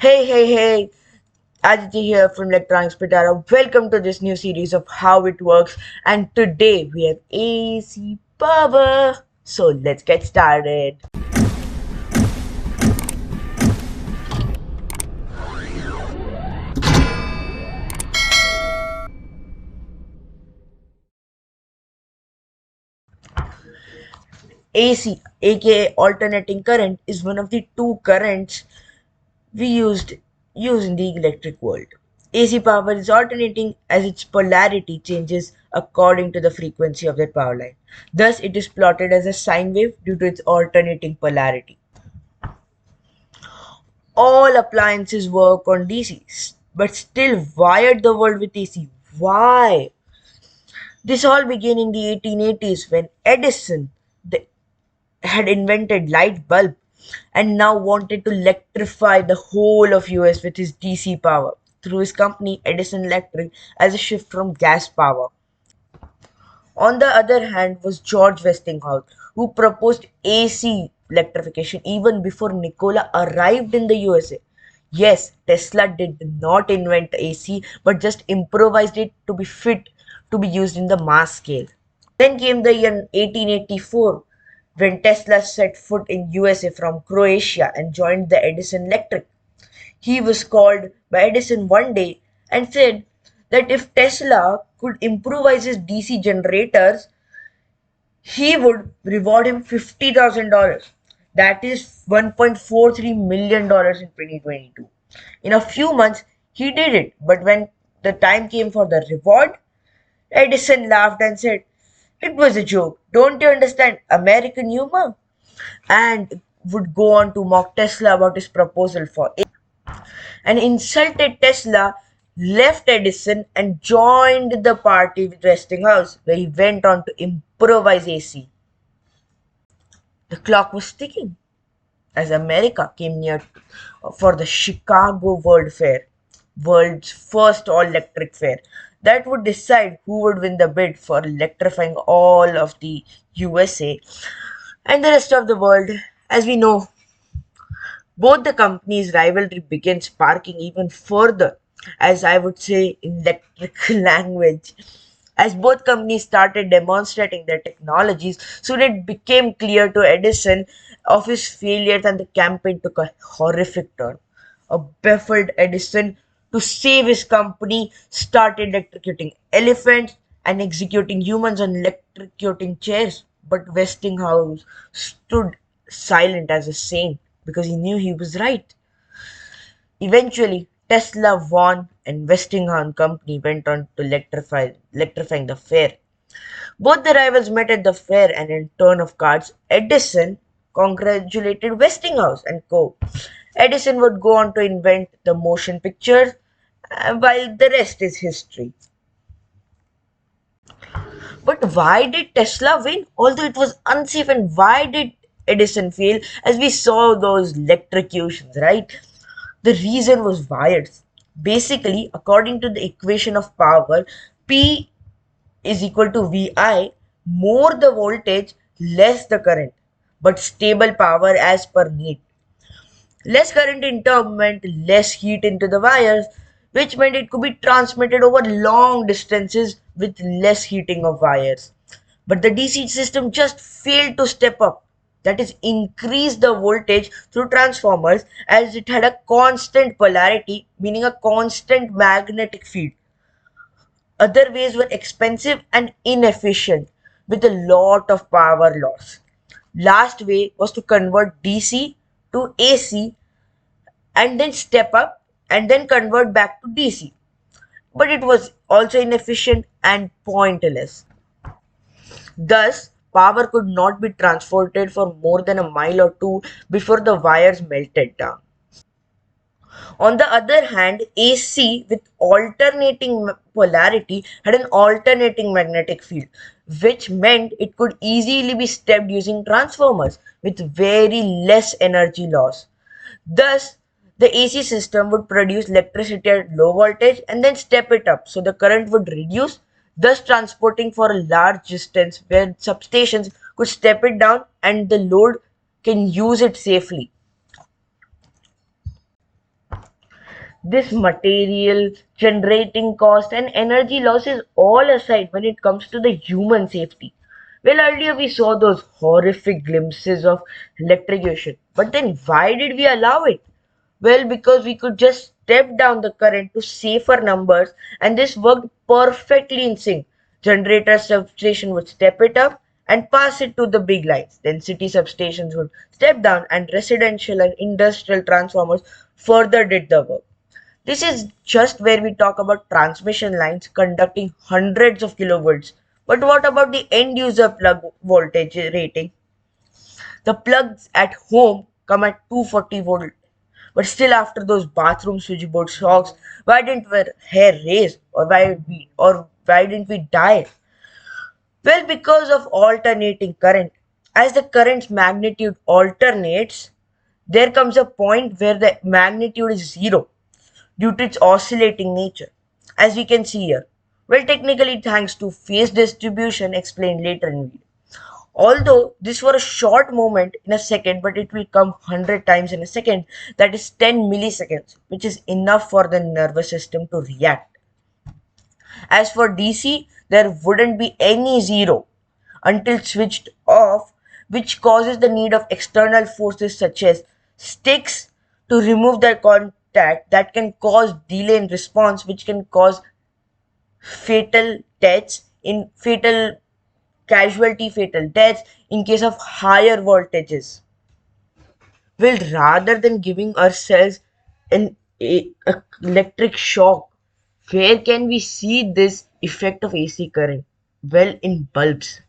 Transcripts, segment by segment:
Hey, Aditi here from Electronics Pitara. Welcome to this new series of how it works. And today we have AC power. So let's get started. AC, aka alternating current, is one of the two currents we use in the electric world. AC power is alternating as its polarity changes according to the frequency of that power line. Thus, it is plotted as a sine wave due to its alternating polarity. All appliances work on DC, but still wired the world with AC. Why? This all began in the 1880s when Edison had invented light bulb and now wanted to electrify the whole of US with his DC power through his company Edison Electric as a shift from gas power. On the other hand was George Westinghouse, who proposed AC electrification even before Nikola arrived in the USA. Yes, Tesla did not invent AC, but just improvised it to be fit to be used in the mass scale. Then came the year 1884 when Tesla set foot in USA from Croatia and joined the Edison Electric. He was called by Edison one day and said that if Tesla could improvise his DC generators, he would reward him $50,000. That is $1.43 million in 2022. In a few months, he did it, but when the time came for the reward, Edison laughed and said, "It was a joke. Don't you understand American humor?" And would go on to mock Tesla about his proposal for it. And insulted Tesla, left Edison and joined the party with Westinghouse, where he went on to improvise AC. The clock was ticking as America came near for the Chicago World Fair, world's first all-electric fair, that would decide who would win the bid for electrifying all of the USA and the rest of the world. As we know, both the companies' rivalry began sparking even further, as I would say in electrical language. As both companies started demonstrating their technologies, soon it became clear to Edison of his failures and the campaign took a horrific turn. A baffled Edison, to save his company, started electrocuting elephants and executing humans on electrocuting chairs. But Westinghouse stood silent as a saint because he knew he was right. Eventually, Tesla won and Westinghouse Company went on to electrifying the fair. Both the rivals met at the fair and in turn of cards, Edison congratulated Westinghouse and Co. Edison would go on to invent the motion picture, while the rest is history. But why did Tesla win? Although it was unsafe, and why did Edison fail? As we saw those electrocutions, right? The reason was wires. Basically, according to the equation of power, P is equal to VI, more the voltage, less the current, but stable power as per need. Less current in turn meant less heat into the wires, which meant it could be transmitted over long distances with less heating of wires. But the DC system just failed to step up. That is, increase the voltage through transformers as it had a constant polarity, meaning a constant magnetic field. Other ways were expensive and inefficient with a lot of power loss. Last way was to convert DC to AC and then step up and then convert back to DC. But it was also inefficient and pointless. Thus, power could not be transported for more than a mile or two before the wires melted down. On the other hand, AC with alternating polarity had an alternating magnetic field, which meant it could easily be stepped using transformers with very less energy loss. Thus, the AC system would produce electricity at low voltage and then step it up so the current would reduce, thus transporting for a large distance where substations could step it down and the load can use it safely. This material, generating cost, and energy loss is all aside when it comes to the human safety. Well, earlier we saw those horrific glimpses of electrocution, but then why did we allow it? Well, because we could just step down the current to safer numbers, and this worked perfectly in sync. Generator substation would step it up and pass it to the big lines. Then city substations would step down, and residential and industrial transformers further did the work. This is just where we talk about transmission lines conducting hundreds of kilovolts. But what about the end user plug voltage rating? The plugs at home come at 240 volt. But still after those bathroom switchboard shocks, why didn't our hair raise or why didn't we die? Well, because of alternating current. As the current's magnitude alternates, there comes a point where the magnitude is zero due to its oscillating nature, as we can see here. Well, technically, thanks to phase distribution explained later in video. Although this for a short moment in a second, but it will come 100 times in a second, that is 10 milliseconds, which is enough for the nervous system to react. As for DC, there wouldn't be any zero until switched off, which causes the need of external forces such as sticks to remove the contact that can cause delay in response, which can cause fatal deaths in fatal casualty fatal deaths in case of higher voltages. Well, rather than giving ourselves an electric shock, where can we see this effect of AC current? Well, in bulbs.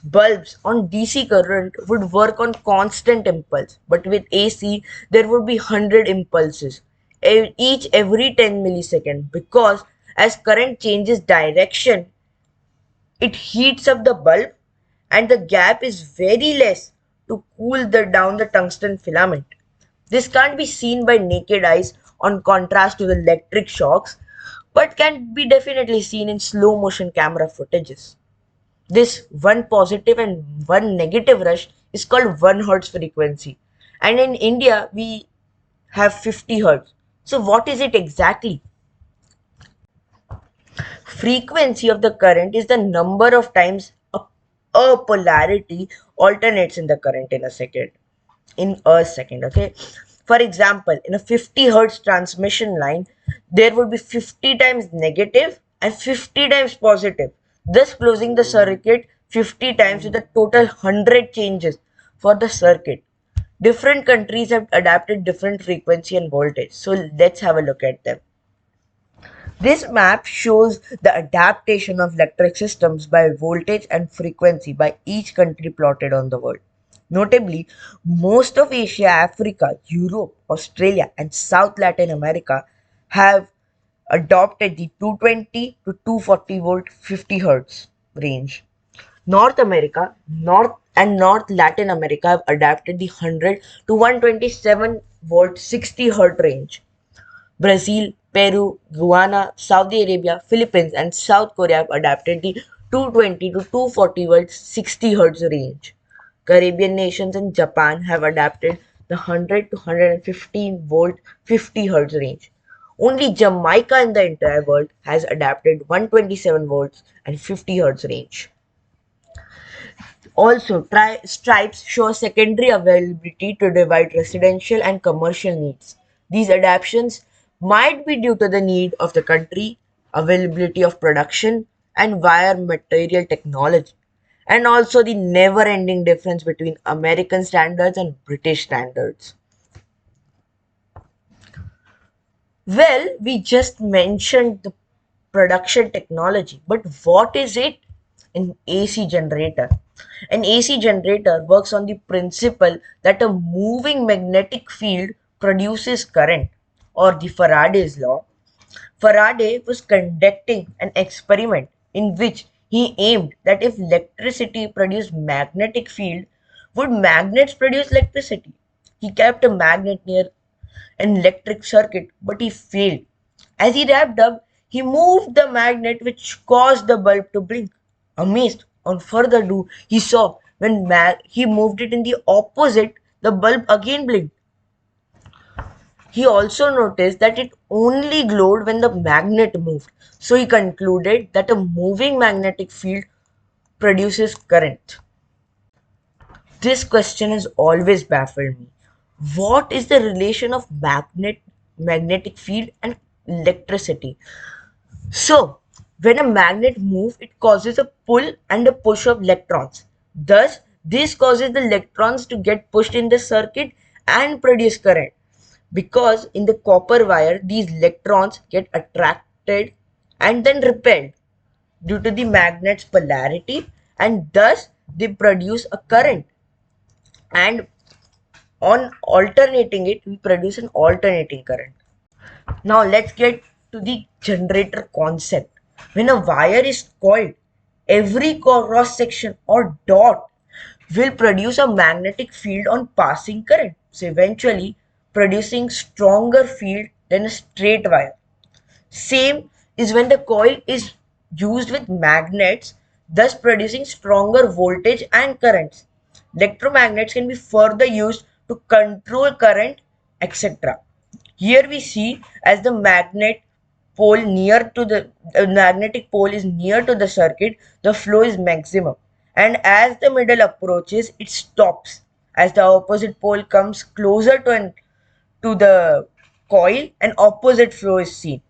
Bulbs on DC current would work on constant impulse, but with AC there would be 100 impulses, each every 10 milliseconds, because as current changes direction, it heats up the bulb and the gap is very less to cool down the tungsten filament. This can't be seen by naked eyes on contrast to the electric shocks, but can be definitely seen in slow motion camera footages. This one positive and one negative rush is called 1 hertz frequency. And in India, we have 50 hertz. So, what is it exactly? Frequency of the current is the number of times a polarity alternates in the current in a second. Okay, for example, in a 50 hertz transmission line there would be 50 times negative and 50 times positive, thus closing the circuit 50 times with a total 100 changes for the circuit. Different countries have adapted different frequency and voltage, so let's have a look at them. This map shows the adaptation of electric systems by voltage and frequency by each country plotted on the world. Notably, most of Asia, Africa, Europe, Australia, and South Latin America have adopted the 220 to 240 volt 50 hertz range. North America, North Latin America have adapted the 100 to 127 volt 60 hertz range. Brazil, Peru, Guyana, Saudi Arabia, Philippines, and South Korea have adapted the 220 to 240 volt 60 Hz range. Caribbean nations and Japan have adapted the 100 to 115 volt 50 Hz range. Only Jamaica in the entire world has adapted 127 volts and 50 Hz range. Also, stripes show secondary availability to divide residential and commercial needs. These adaptations might be due to the need of the country, availability of production, and wire material technology, and also the never ending difference between American standards and British standards. Well, we just mentioned the production technology, but what is it? An AC generator. An AC generator works on the principle that a moving magnetic field produces current, or the Faraday's law. Faraday was conducting an experiment in which he aimed that if electricity produced magnetic field, would magnets produce electricity? He kept a magnet near an electric circuit, but he failed. As he wrapped up, he moved the magnet which caused the bulb to blink. Amazed, on further ado, he saw when he moved it in the opposite, the bulb again blinked. He also noticed that it only glowed when the magnet moved. So he concluded that a moving magnetic field produces current. This question has always baffled me. What is the relation of magnetic field and electricity? So, when a magnet moves, it causes a pull and a push of electrons. Thus, this causes the electrons to get pushed in the circuit and produce current. Because in the copper wire, these electrons get attracted and then repelled due to the magnet's polarity, and thus they produce a current. And on alternating it, we produce an alternating current. Now let's get to the generator concept. When a wire is coiled, every cross section or dot will produce a magnetic field on passing current. So eventually producing stronger field than a straight wire. Same is when the coil is used with magnets, thus producing stronger voltage and currents. Electromagnets can be further used to control current, etc. Here we see as the magnetic pole is near to the circuit, the flow is maximum. And as the middle approaches, it stops. As the opposite pole comes closer to the coil, an opposite flow is seen.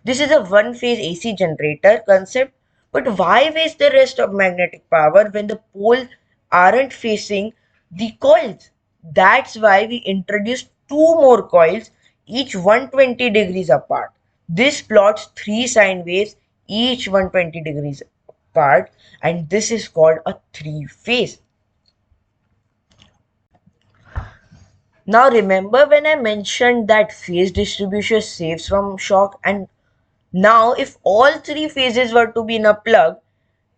This is a one-phase AC generator concept, but why waste the rest of magnetic power when the poles aren't facing the coils? That's why we introduced two more coils, each 120 degrees apart. This plots three sine waves, each 120 degrees apart, and this is called a three-phase. Now remember when I mentioned that phase distribution saves from shock, and now if all three phases were to be in a plug,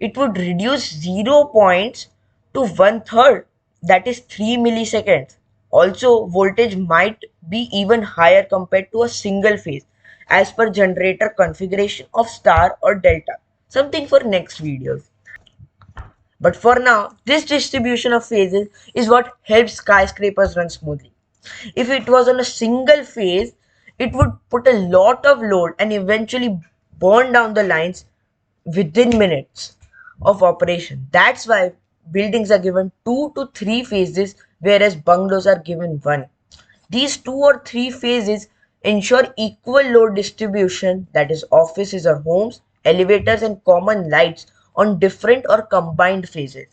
it would reduce 0 points to 1/3, that is 3 milliseconds. Also, voltage might be even higher compared to a single phase as per generator configuration of star or delta. Something for next videos. But for now, this distribution of phases is what helps skyscrapers run smoothly. If it was on a single phase, it would put a lot of load and eventually burn down the lines within minutes of operation. That's why buildings are given 2 to 3 phases, whereas bungalows are given one. These 2 or 3 phases ensure equal load distribution, that is, offices or homes, elevators, and common lights on different or combined phases.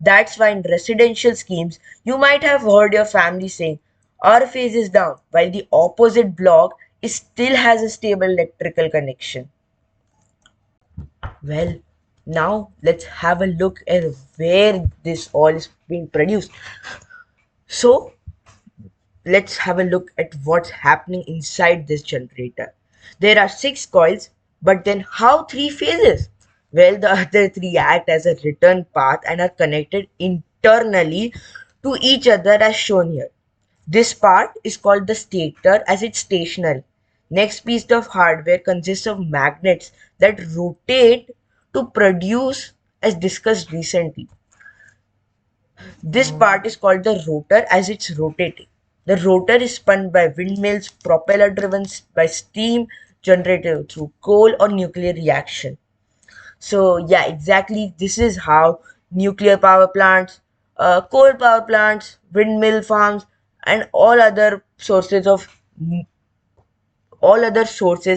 That's why in residential schemes, you might have heard your family saying, our phase is down, while the opposite block still has a stable electrical connection. Well, now let's have a look at where this all is being produced. So, let's have a look at what's happening inside this generator. There are 6 coils, but then how 3 phases? Well, the other 3 act as a return path and are connected internally to each other as shown here. This part is called the stator as it's stationary. Next piece of hardware consists of magnets that rotate to produce as discussed recently. This part is called the rotor as it's rotating. The rotor is spun by windmills, propeller driven by steam, generated through coal or nuclear reaction. So yeah, exactly this is how nuclear power plants, coal power plants, windmill farms, and all other sources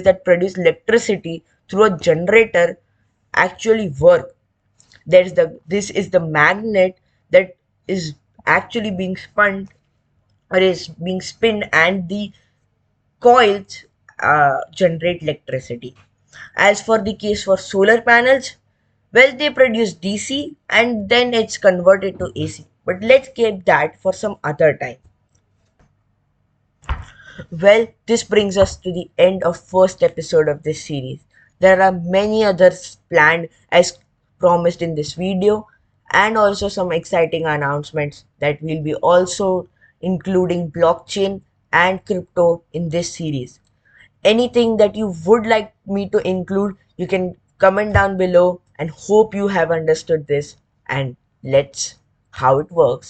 that produce electricity through a generator actually work. This is the magnet that is actually being spun or is being spun, and the coils generate electricity. As for the case for solar panels, well, they produce DC and then it's converted to AC. But let's keep that for some other time. Well, this brings us to the end of first episode of this series. There are many others planned as promised in this video, and also some exciting announcements that will be also including blockchain and crypto in this series. Anything that you would like me to include, you can comment down below, and hope you have understood this, and let's how it works.